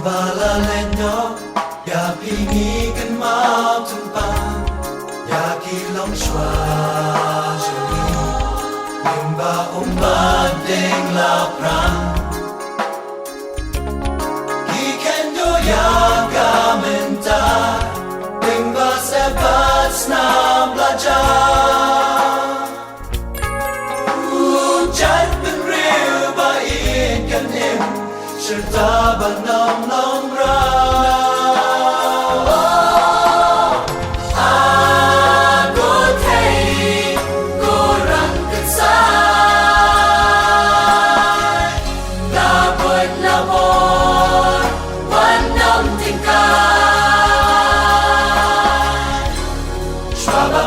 Balaleño, ya pinigan mountain ya kilong swajali, limba umading lapran, kikendo ya gamenta, limba sebats na blaja, ujat ben real ba ikanim, serta banam long ra.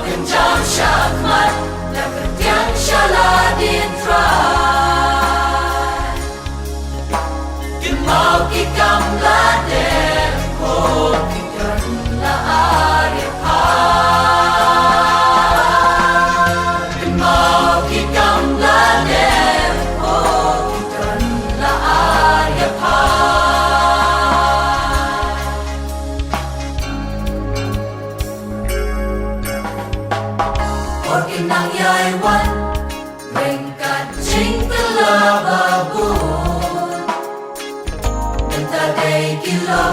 Kenjam syakmat dan ketiang syaladin trai Kimau kikam laden Ho kikan la arifan Kimau kikam laden Ho kikan la arifan Kinang yaiwan Ringkat jingkala babun Minta day kilo